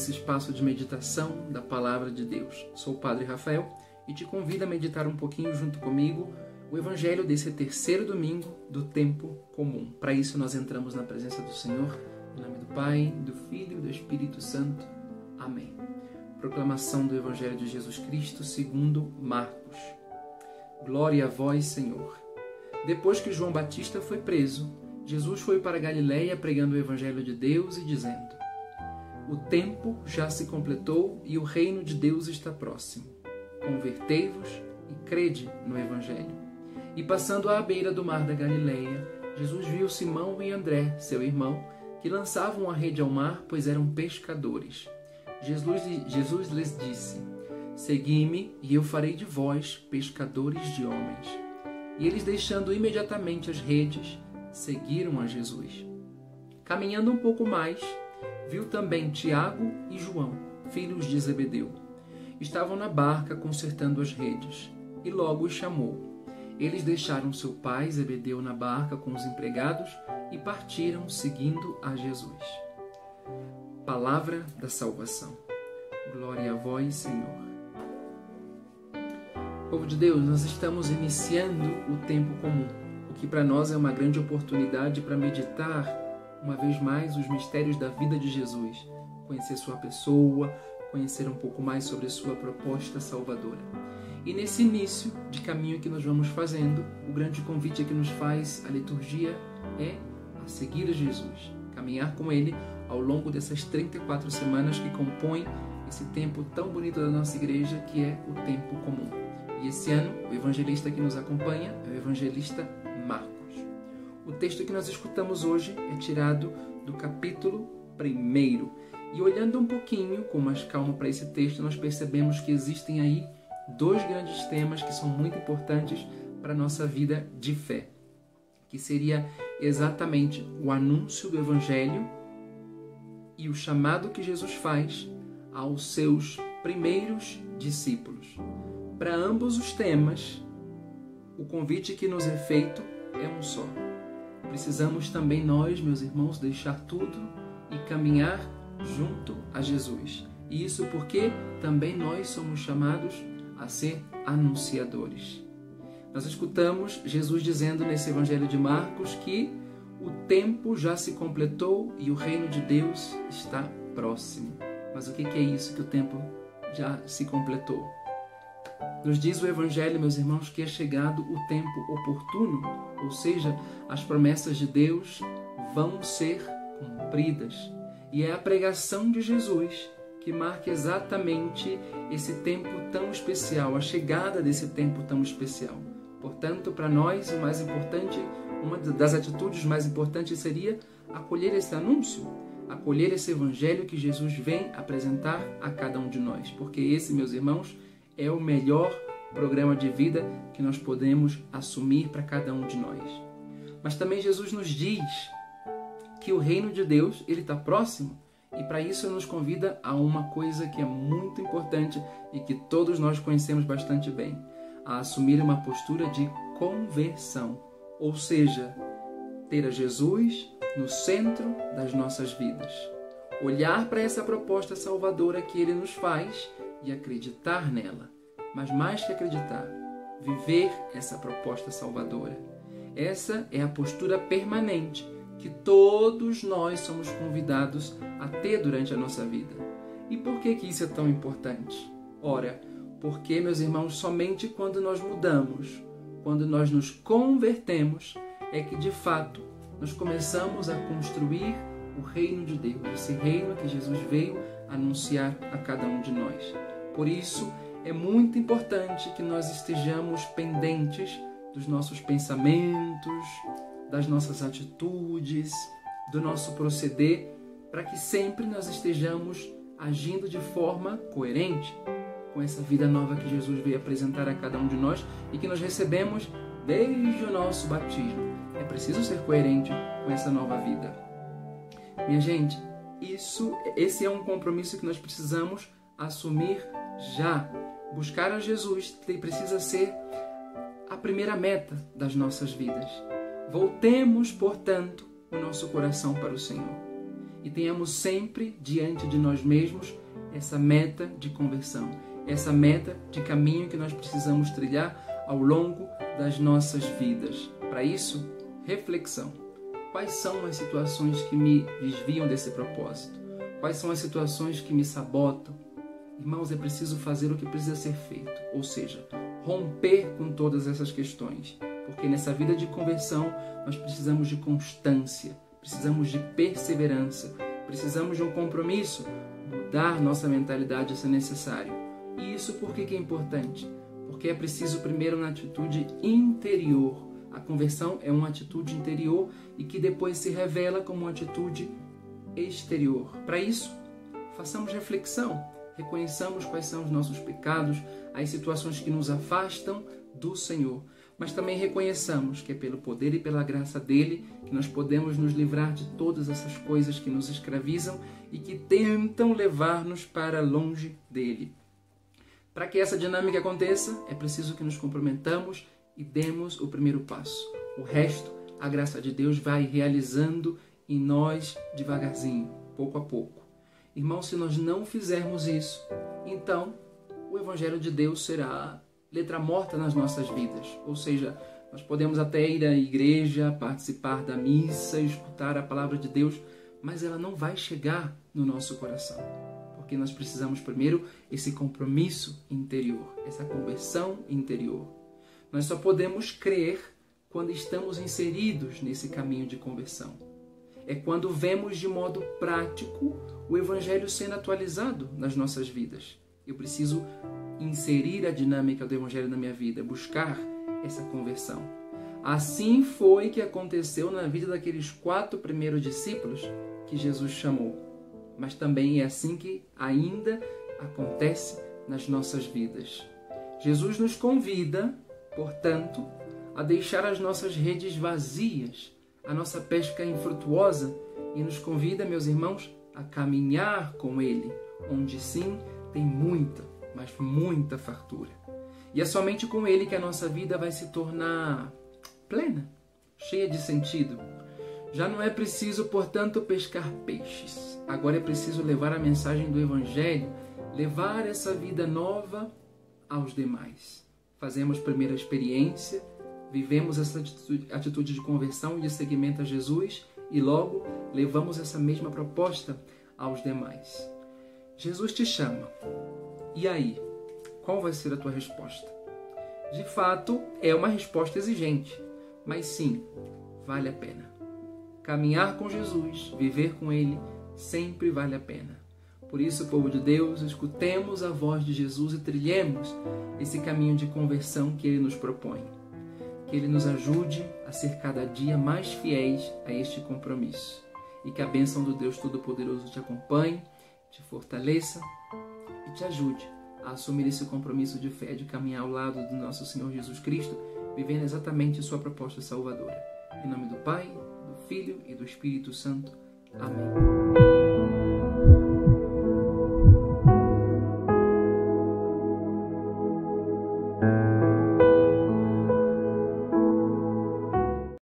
esse espaço de meditação da Palavra de Deus. Sou o Padre Rafael e te convido a meditar um pouquinho junto comigo o Evangelho desse terceiro domingo do tempo comum. Para isso nós entramos na presença do Senhor, em nome do Pai, do Filho e do Espírito Santo. Amém. Proclamação do Evangelho de Jesus Cristo segundo Marcos. Glória a vós, Senhor. Depois que João Batista foi preso, Jesus foi para Galiléia pregando o Evangelho de Deus e dizendo: o tempo já se completou e o reino de Deus está próximo. Convertei-vos e crede no Evangelho. E passando à beira do mar da Galiléia, Jesus viu Simão e André, seu irmão, que lançavam a rede ao mar, pois eram pescadores. Jesus lhes disse: segui-me e eu farei de vós pescadores de homens. E eles, deixando imediatamente as redes, seguiram a Jesus. Caminhando um pouco mais, viu também Tiago e João, filhos de Zebedeu. Estavam na barca consertando as redes, e logo os chamou. Eles deixaram seu pai Zebedeu na barca com os empregados e partiram seguindo a Jesus. Palavra da salvação. Glória a vós, Senhor. Povo de Deus, nós estamos iniciando o tempo comum, o que para nós é uma grande oportunidade para meditar uma vez mais os mistérios da vida de Jesus, conhecer sua pessoa, conhecer um pouco mais sobre a sua proposta salvadora. E nesse início de caminho que nós vamos fazendo, o grande convite que nos faz a liturgia é a seguir a Jesus, caminhar com Ele ao longo dessas 34 semanas que compõem esse tempo tão bonito da nossa igreja, que é o tempo comum. E esse ano, o evangelista que nos acompanha é o evangelista Marcos. O texto que nós escutamos hoje é tirado do capítulo 1. E olhando um pouquinho com mais calma para esse texto, nós percebemos que existem aí dois grandes temas que são muito importantes para a nossa vida de fé, que seria exatamente o anúncio do Evangelho e o chamado que Jesus faz aos seus primeiros discípulos. Para ambos os temas, o convite que nos é feito é um só. Precisamos também nós, meus irmãos, deixar tudo e caminhar junto a Jesus. E isso porque também nós somos chamados a ser anunciadores. Nós escutamos Jesus dizendo nesse Evangelho de Marcos que o tempo já se completou e o reino de Deus está próximo. Mas o que é isso que o tempo já se completou? Nos diz o Evangelho, meus irmãos, que é chegado o tempo oportuno, ou seja, as promessas de Deus vão ser cumpridas. E é a pregação de Jesus que marca exatamente esse tempo tão especial, a chegada desse tempo tão especial. Portanto, para nós, o mais importante, uma das atitudes mais importantes seria acolher esse anúncio, acolher esse evangelho que Jesus vem apresentar a cada um de nós, porque esse, meus irmãos, é o melhor programa de vida que nós podemos assumir para cada um de nós. Mas também Jesus nos diz que o reino de Deus ele está próximo, e para isso nos convida a uma coisa que é muito importante e que todos nós conhecemos bastante bem, a assumir uma postura de conversão, ou seja, ter a Jesus no centro das nossas vidas, olhar para essa proposta salvadora que Ele nos faz e acreditar nela, mas mais que acreditar, viver essa proposta salvadora. Essa é a postura permanente que todos nós somos convidados a ter durante a nossa vida. E por que isso é tão importante? Ora, porque, meus irmãos, somente quando nós mudamos, quando nós nos convertemos, é que de fato nós começamos a construir o reino de Deus, esse reino que Jesus veio anunciar a cada um de nós. Por isso, é muito importante que nós estejamos pendentes dos nossos pensamentos, das nossas atitudes, do nosso proceder, para que sempre nós estejamos agindo de forma coerente com essa vida nova que Jesus veio apresentar a cada um de nós e que nós recebemos desde o nosso batismo. É preciso ser coerente com essa nova vida. Minha gente, esse é um compromisso que nós precisamos assumir já. Buscar a Jesus precisa ser a primeira meta das nossas vidas. Voltemos, portanto, o nosso coração para o Senhor. e tenhamos sempre diante de nós mesmos essa meta de conversão, essa meta de caminho que nós precisamos trilhar ao longo das nossas vidas. Para isso, reflexão. Quais são as situações que me desviam desse propósito? Quais são as situações que me sabotam? Irmãos, é preciso fazer o que precisa ser feito, ou seja, romper com todas essas questões, porque nessa vida de conversão nós precisamos de constância, precisamos de perseverança, precisamos de um compromisso, mudar nossa mentalidade se necessário. E isso por que é importante? Porque é preciso primeiro uma atitude interior. A conversão é uma atitude interior e que depois se revela como uma atitude exterior. Para isso, façamos reflexão, reconheçamos quais são os nossos pecados, as situações que nos afastam do Senhor, mas também reconheçamos que é pelo poder e pela graça dele que nós podemos nos livrar de todas essas coisas que nos escravizam e que tentam levar-nos para longe dele. Para que essa dinâmica aconteça, é preciso que nos comprometamos e demos o primeiro passo. O resto, a graça de Deus vai realizando em nós devagarzinho, pouco a pouco. Irmãos, se nós não fizermos isso, então o Evangelho de Deus será letra morta nas nossas vidas. Ou seja, nós podemos até ir à igreja, participar da missa, escutar a palavra de Deus, mas ela não vai chegar no nosso coração. Porque nós precisamos primeiro esse compromisso interior, essa conversão interior. Nós só podemos crer quando estamos inseridos nesse caminho de conversão. É quando vemos de modo prático o Evangelho sendo atualizado nas nossas vidas. Eu preciso inserir a dinâmica do Evangelho na minha vida, buscar essa conversão. Assim foi que aconteceu na vida daqueles 4 primeiros discípulos que Jesus chamou. Mas também é assim que ainda acontece nas nossas vidas. Jesus nos convida, portanto, a deixar as nossas redes vazias, a nossa pesca infrutuosa, e nos convida, meus irmãos, a caminhar com Ele, onde sim tem muita, mas muita fartura. E é somente com Ele que a nossa vida vai se tornar plena, cheia de sentido. Já não é preciso, portanto, pescar peixes. Agora é preciso levar a mensagem do Evangelho, levar essa vida nova aos demais. Fazemos primeiro a experiência, vivemos essa atitude de conversão e de seguimento a Jesus e logo levamos essa mesma proposta aos demais. Jesus te chama. E aí? Qual vai ser a tua resposta? De fato, é uma resposta exigente, mas sim, vale a pena. Caminhar com Jesus, viver com Ele, sempre vale a pena. Por isso, povo de Deus, escutemos a voz de Jesus e trilhemos esse caminho de conversão que Ele nos propõe. Que Ele nos ajude a ser cada dia mais fiéis a este compromisso. E que a bênção do Deus Todo-Poderoso te acompanhe, te fortaleça e te ajude a assumir esse compromisso de fé, de caminhar ao lado do nosso Senhor Jesus Cristo, vivendo exatamente sua proposta salvadora. Em nome do Pai, do Filho e do Espírito Santo. Amém.